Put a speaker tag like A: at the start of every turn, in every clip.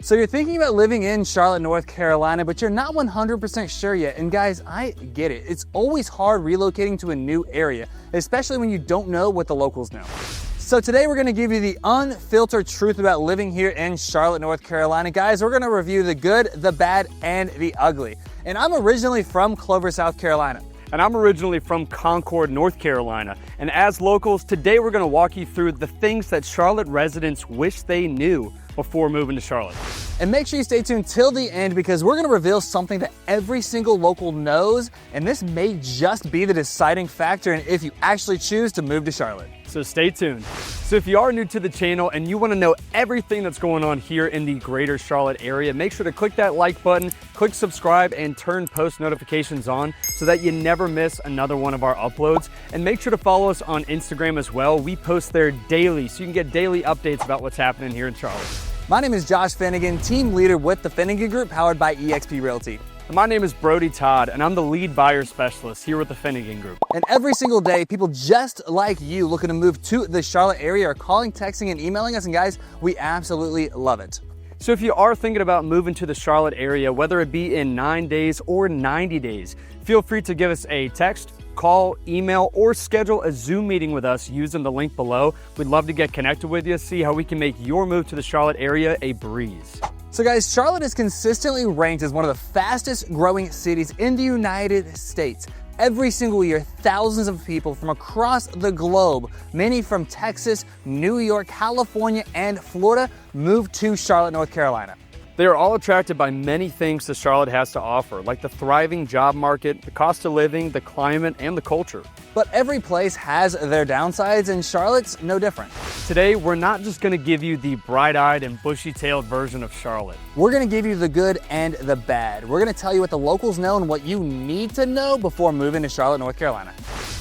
A: So you're thinking about living in Charlotte, North Carolina, but you're not 100% sure yet. And guys, I get it. It's always hard relocating to a new area, especially when you don't know what the locals know. So today we're gonna give you the unfiltered truth about living here in Charlotte, North Carolina. Guys, we're gonna review the good, the bad, and the ugly. And I'm originally from Clover, South Carolina.
B: And I'm originally from Concord, North Carolina. And as locals, today we're gonna walk you through the things that Charlotte residents wish they knew before moving to Charlotte.
A: And make sure you stay tuned till the end because we're gonna reveal something that every single local knows, and this may just be the deciding factor in if you actually choose to move to Charlotte.
B: So stay tuned. So if you are new to the channel and you want to know everything that's going on here in the greater Charlotte area, make sure to click that like button, click subscribe, and turn post notifications on so that you never miss another one of our uploads. And make sure to follow us on Instagram as well. We post there daily, so you can get daily updates about what's happening here in Charlotte.
A: My name is Josh Finigan, team leader with the Finigan Group, powered by eXp Realty.
B: And my name is Brody Todd, and I'm the lead buyer specialist here with the Finigan Group.
A: And every single day, people just like you looking to move to the Charlotte area are calling, texting, and emailing us. And guys, we absolutely love it.
B: So if you are thinking about moving to the Charlotte area, whether it be in 9 days or 90 days, feel free to give us a text, call, email, or schedule a Zoom meeting with us using the link below. We'd love to get connected with you, see how we can make your move to the Charlotte area a breeze.
A: So guys, Charlotte is consistently ranked as one of the fastest growing cities in the United States. Every single year, thousands of people from across the globe, many from Texas, New York, California, and Florida, move to Charlotte, North Carolina.
B: They are all attracted by many things that Charlotte has to offer, like the thriving job market, the cost of living, the climate, and the culture.
A: But every place has their downsides, and Charlotte's no different.
B: Today, we're not just going to give you the bright-eyed and bushy-tailed version of Charlotte.
A: We're going to give you the good and the bad. We're going to tell you what the locals know and what you need to know before moving to Charlotte, North Carolina.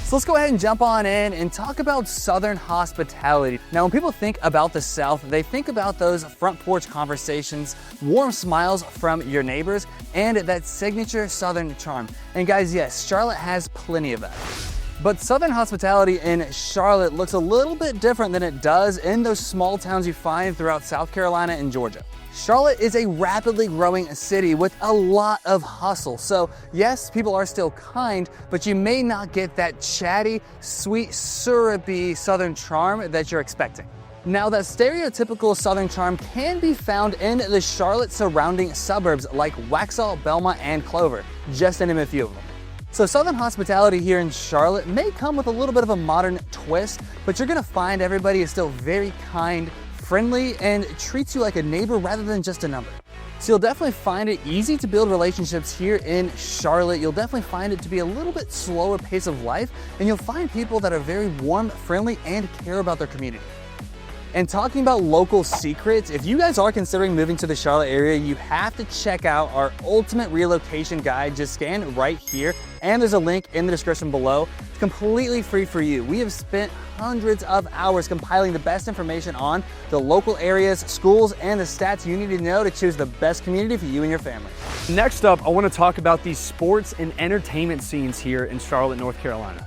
A: So let's go ahead and jump on in and talk about Southern hospitality. Now, when people think about the South, they think about those front porch conversations, warm smiles from your neighbors, and that signature Southern charm. And guys, yes, Charlotte has plenty of that. But Southern hospitality in Charlotte looks a little bit different than it does in those small towns you find throughout South Carolina and Georgia. Charlotte is a rapidly growing city with a lot of hustle. So yes, people are still kind, but you may not get that chatty, sweet, syrupy Southern charm that you're expecting. Now, that stereotypical Southern charm can be found in the Charlotte surrounding suburbs like Waxhaw, Belmont, and Clover, just to name a few of them. So Southern hospitality here in Charlotte may come with a little bit of a modern twist, but you're gonna find everybody is still very kind, friendly, and treats you like a neighbor rather than just a number. So you'll definitely find it easy to build relationships here in Charlotte. You'll definitely find it to be a little bit slower pace of life, and you'll find people that are very warm, friendly, and care about their community. And talking about local secrets, if you guys are considering moving to the Charlotte area, you have to check out our ultimate relocation guide. Just scan right here, and there's a link in the description below. It's completely free for you. We have spent hundreds of hours compiling the best information on the local areas, schools, and the stats you need to know to choose the best community for you and your family.
B: Next up, I want to talk about the sports and entertainment scenes here in Charlotte, North Carolina.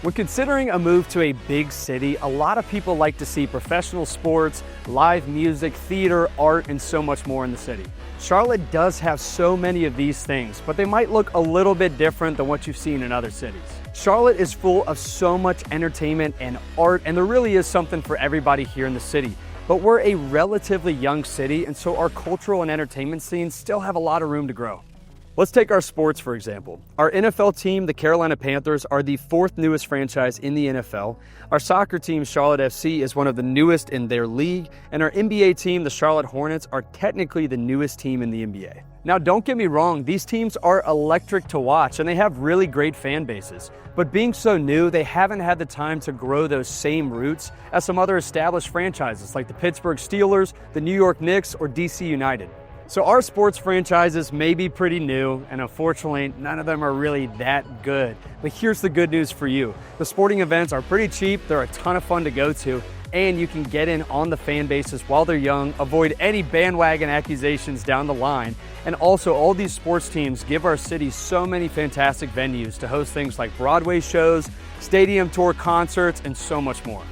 B: When considering a move to a big city, a lot of people like to see professional sports, live music, theater, art, and so much more in the city. Charlotte does have so many of these things, but they might look a little bit different than what you've seen in other cities. Charlotte is full of so much entertainment and art, and there really is something for everybody here in the city. But we're a relatively young city, and so our cultural and entertainment scenes still have a lot of room to grow. Let's take our sports, for example. Our NFL team, the Carolina Panthers, are the 4th newest franchise in the NFL. Our soccer team, Charlotte FC, is one of the newest in their league. And our NBA team, the Charlotte Hornets, are technically the newest team in the NBA. Now, don't get me wrong, these teams are electric to watch and they have really great fan bases. But being so new, they haven't had the time to grow those same roots as some other established franchises like the Pittsburgh Steelers, the New York Knicks, or DC United. So our sports franchises may be pretty new, and unfortunately, none of them are really that good. But here's the good news for you. The sporting events are pretty cheap, they're a ton of fun to go to, and you can get in on the fan bases while they're young, avoid any bandwagon accusations down the line, and also all these sports teams give our city so many fantastic venues to host things like Broadway shows, stadium tour concerts, and so much more.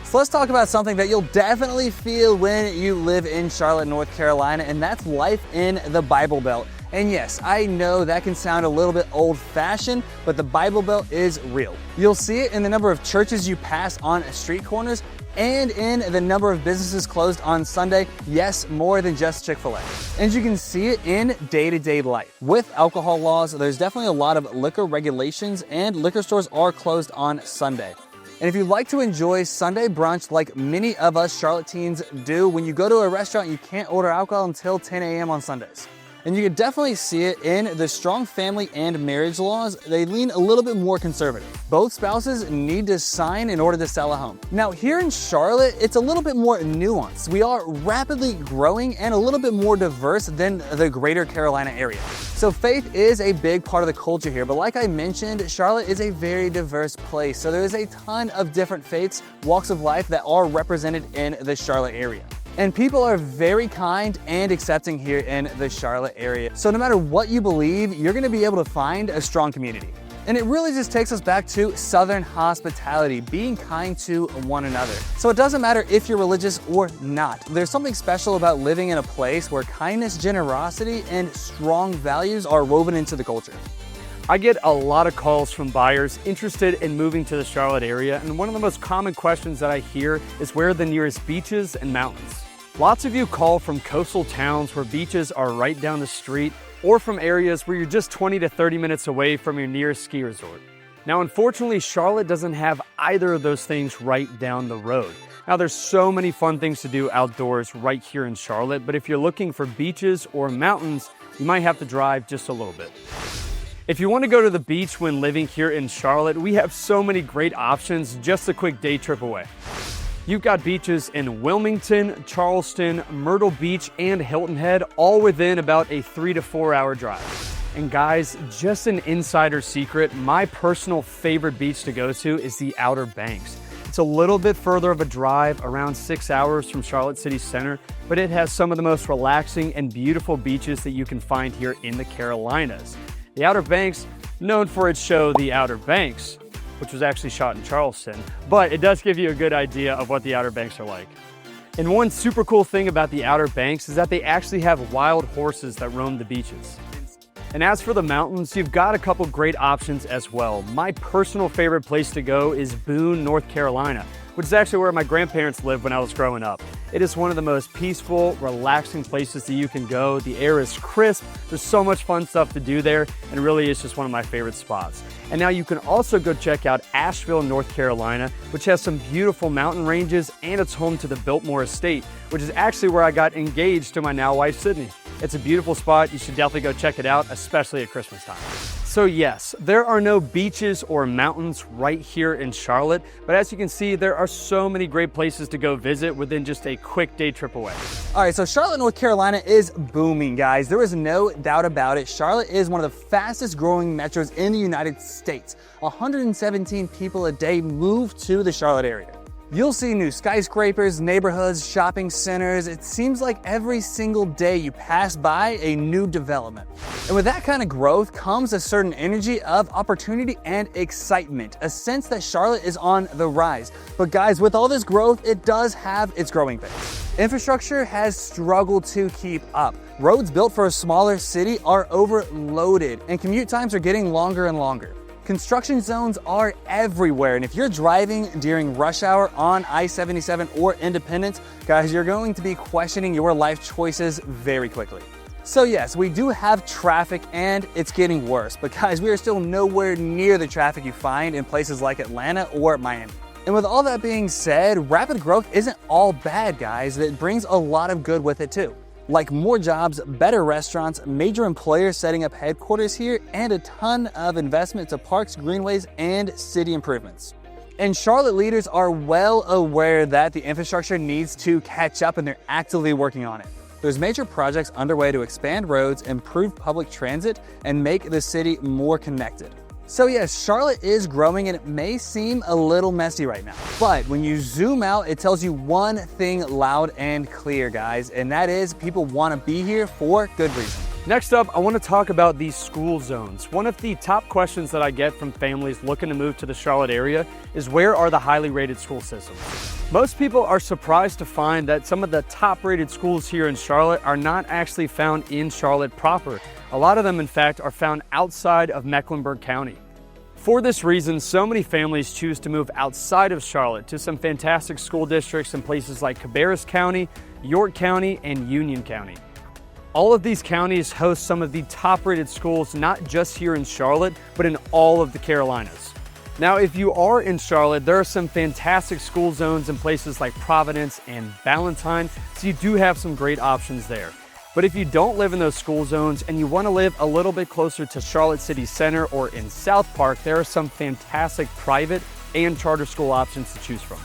A: So let's talk about something that you'll definitely feel when you live in Charlotte, North Carolina, and that's life in the Bible Belt. And yes, I know that can sound a little bit old-fashioned, but the Bible Belt is real. You'll see it in the number of churches you pass on street corners and in the number of businesses closed on Sunday. Yes, more than just Chick-fil-A. And you can see it in day-to-day life. With alcohol laws, there's definitely a lot of liquor regulations, and liquor stores are closed on Sunday. And if you'd like to enjoy Sunday brunch like many of us Charlotte teens do, when you go to a restaurant, you can't order alcohol until 10 a.m. on Sundays. And you can definitely see it in the strong family and marriage laws. They lean a little bit more conservative. Both spouses need to sign in order to sell a home. Now here in Charlotte, it's a little bit more nuanced. We are rapidly growing and a little bit more diverse than the greater Carolina area. So faith is a big part of the culture here, but like I mentioned, Charlotte is a very diverse place. So there is a ton of different faiths, walks of life that are represented in the Charlotte area. And people are very kind and accepting here in the Charlotte area. So no matter what you believe, you're gonna be able to find a strong community. And it really just takes us back to Southern hospitality, being kind to one another. So it doesn't matter if you're religious or not. There's something special about living in a place where kindness, generosity, and strong values are woven into the culture.
B: I get a lot of calls from buyers interested in moving to the Charlotte area, and one of the most common questions that I hear is where are the nearest beaches and mountains? Lots of you call from coastal towns where beaches are right down the street, or from areas where you're just 20 to 30 minutes away from your nearest ski resort. Now, unfortunately, Charlotte doesn't have either of those things right down the road. Now, there's so many fun things to do outdoors right here in Charlotte, but if you're looking for beaches or mountains, you might have to drive just a little bit. If you want to go to the beach when living here in Charlotte, we have so many great options just a quick day trip away. You've got beaches in Wilmington, Charleston, Myrtle Beach, and Hilton Head, all within about a 3 to 4 hour drive. And guys, just an insider secret, my personal favorite beach to go to is the Outer Banks. It's a little bit further of a drive, around 6 hours from Charlotte City Center, but it has some of the most relaxing and beautiful beaches that you can find here in the Carolinas. The Outer Banks, known for its show, The Outer Banks, which was actually shot in Charleston, but it does give you a good idea of what the Outer Banks are like. And one super cool thing about the Outer Banks is that they actually have wild horses that roam the beaches. And as for the mountains, you've got a couple great options as well. My personal favorite place to go is Boone, North Carolina, which is actually where my grandparents lived when I was growing up. It is one of the most peaceful, relaxing places that you can go. The air is crisp, there's so much fun stuff to do there, and really is just one of my favorite spots. And now you can also go check out Asheville, North Carolina, which has some beautiful mountain ranges, and it's home to the Biltmore Estate, which is actually where I got engaged to my now wife, Sydney. It's a beautiful spot. You should definitely go check it out, especially at Christmas time. So yes, there are no beaches or mountains right here in Charlotte, but as you can see, there are so many great places to go visit within just a quick day trip away.
A: All right, so Charlotte, North Carolina is booming, guys. There is no doubt about it. Charlotte is one of the fastest growing metros in the United States. 117 people a day move to the Charlotte area. You'll see new skyscrapers, neighborhoods, shopping centers. It seems like every single day you pass by a new development. And with that kind of growth comes a certain energy of opportunity and excitement, a sense that Charlotte is on the rise. But guys, with all this growth, it does have its growing pains. Infrastructure has struggled to keep up. Roads built for a smaller city are overloaded, and commute times are getting longer and longer. Construction zones are everywhere, and if you're driving during rush hour on I-77 or Independence, guys, you're going to be questioning your life choices very quickly. So yes, we do have traffic and it's getting worse, but guys, we are still nowhere near the traffic you find in places like Atlanta or Miami. And with all that being said, rapid growth isn't all bad, guys. It brings a lot of good with it too. Like more jobs, better restaurants, major employers setting up headquarters here, and a ton of investment to parks, greenways, and city improvements. And Charlotte leaders are well aware that the infrastructure needs to catch up, and they're actively working on it. There's major projects underway to expand roads, improve public transit, and make the city more connected. So yes, Charlotte is growing and it may seem a little messy right now, but when you zoom out, it tells you one thing loud and clear, guys, and that is people want to be here for good reason.
B: Next up, I want to talk about these school zones. One of the top questions that I get from families looking to move to the Charlotte area is where are the highly rated school systems? Most people are surprised to find that some of the top-rated schools here in Charlotte are not actually found in Charlotte proper. A lot of them, in fact, are found outside of Mecklenburg County. For this reason, so many families choose to move outside of Charlotte to some fantastic school districts in places like Cabarrus County, York County, and Union County. All of these counties host some of the top-rated schools, not just here in Charlotte, but in all of the Carolinas. Now, if you are in Charlotte, there are some fantastic school zones in places like Providence and Valentine, so you do have some great options there. But if you don't live in those school zones and you want to live a little bit closer to Charlotte City Center or in South Park, there are some fantastic private and charter school options to choose from.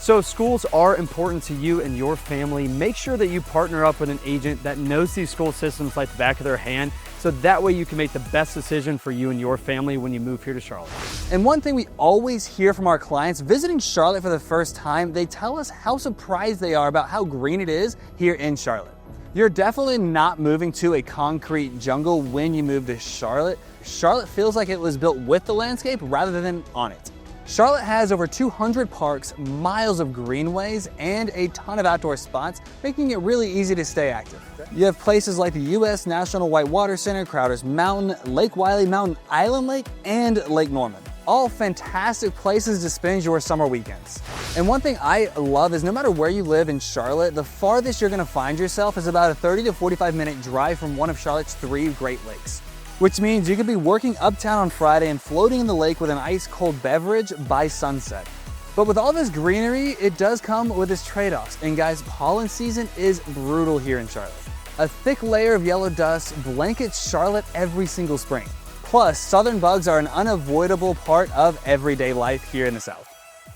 B: So if schools are important to you and your family, make sure that you partner up with an agent that knows these school systems like the back of their hand, so that way you can make the best decision for you and your family when you move here to Charlotte.
A: And one thing we always hear from our clients visiting Charlotte for the first time, they tell us how surprised they are about how green it is here in Charlotte. You're definitely not moving to a concrete jungle when you move to Charlotte. Charlotte feels like it was built with the landscape rather than on it. Charlotte has over 200 parks, miles of greenways, and a ton of outdoor spots, making it really easy to stay active. You have places like the U.S. National Whitewater Center, Crowder's Mountain, Lake Wiley, Mountain Island Lake, and Lake Norman. All fantastic places to spend your summer weekends. And one thing I love is no matter where you live in Charlotte, the farthest you're gonna find yourself is about a 30 to 45-minute drive from one of Charlotte's 3 Great Lakes. Which means you could be working uptown on Friday and floating in the lake with an ice-cold beverage by sunset. But with all this greenery, it does come with its trade-offs. And guys, pollen season is brutal here in Charlotte. A thick layer of yellow dust blankets Charlotte every single spring. Plus, southern bugs are an unavoidable part of everyday life here in the South.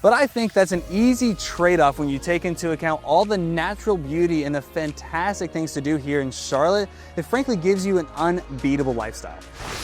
A: But I think that's an easy trade-off when you take into account all the natural beauty and the fantastic things to do here in Charlotte. It frankly gives you an unbeatable lifestyle.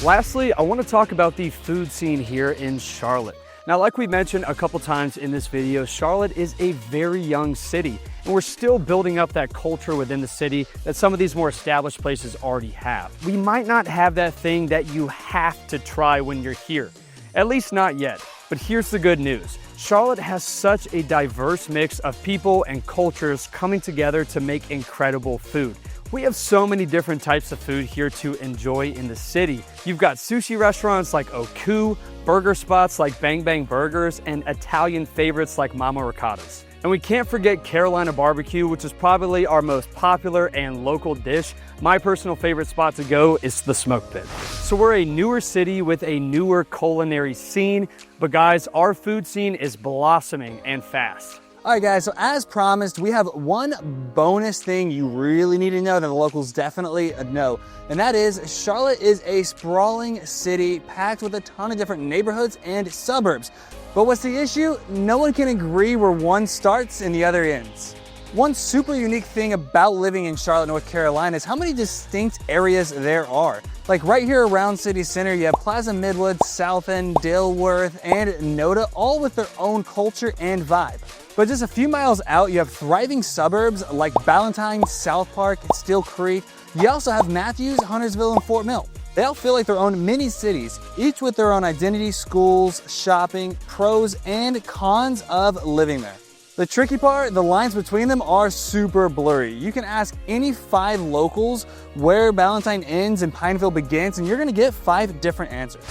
B: Lastly, I want to talk about the food scene here in Charlotte. Now, like we mentioned a couple times in this video, Charlotte is a very young city, and we're still building up that culture within the city that some of these more established places already have. We might not have that thing that you have to try when you're here, at least not yet. But here's the good news. Charlotte has such a diverse mix of people and cultures coming together to make incredible food. We have so many different types of food here to enjoy in the city. You've got sushi restaurants like Oku, burger spots like Bang Bang Burgers, and Italian favorites like Mama Ricotta's. And we can't forget Carolina barbecue, which is probably our most popular and local dish. My personal favorite spot to go is the Smoke Pit. So we're a newer city with a newer culinary scene, but guys, our food scene is blossoming and fast.
A: All right guys, so as promised, we have one bonus thing you really need to know that the locals definitely know. And that is Charlotte is a sprawling city packed with a ton of different neighborhoods and suburbs. But what's the issue? No one can agree where one starts and the other ends. One super unique thing about living in Charlotte, North Carolina is how many distinct areas there are. Like right here around City Center, you have Plaza Midwood, South End, Dilworth, and Noda, all with their own culture and vibe. But just a few miles out, you have thriving suburbs like Ballantyne, South Park, Steel Creek. You also have Matthews, Huntersville, and Fort Mill. They all feel like their own mini cities, each with their own identity, schools, shopping, pros and cons of living there. The tricky part, the lines between them are super blurry. You can ask any 5 locals where Ballantyne ends and Pineville begins, and you're gonna get 5 different answers.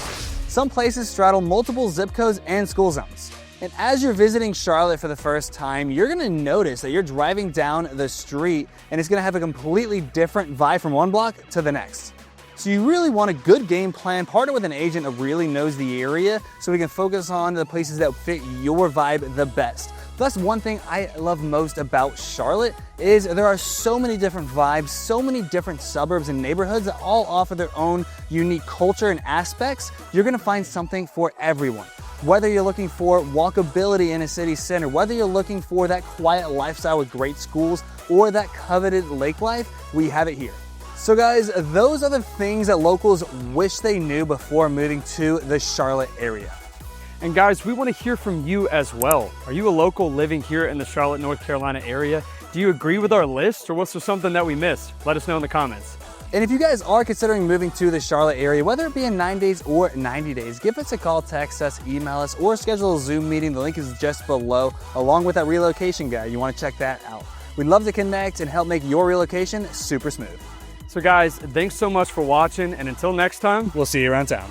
A: Some places straddle multiple zip codes and school zones. And as you're visiting Charlotte for the first time, you're gonna notice that you're driving down the street and it's gonna have a completely different vibe from one block to the next. So you really want a good game plan, partner with an agent that really knows the area so we can focus on the places that fit your vibe the best. That's one thing I love most about Charlotte is there are so many different vibes, so many different suburbs and neighborhoods that all offer their own unique culture and aspects. You're gonna find something for everyone. Whether you're looking for walkability in a city center, whether you're looking for that quiet lifestyle with great schools, or that coveted lake life, we have it here. So guys, those are the things that locals wish they knew before moving to the Charlotte area.
B: And guys, we want to hear from you as well. Are you a local living here in the Charlotte, North Carolina area? Do you agree with our list, or was there something that we missed? Let us know in the comments.
A: And if you guys are considering moving to the Charlotte area, whether it be in 9 days or 90 days, give us a call, text us, email us, or schedule a Zoom meeting. The link is just below, along with that relocation guide. You want to check that out. We'd love to connect and help make your relocation super smooth.
B: So guys, thanks so much for watching, and until next time,
A: We'll see you around town.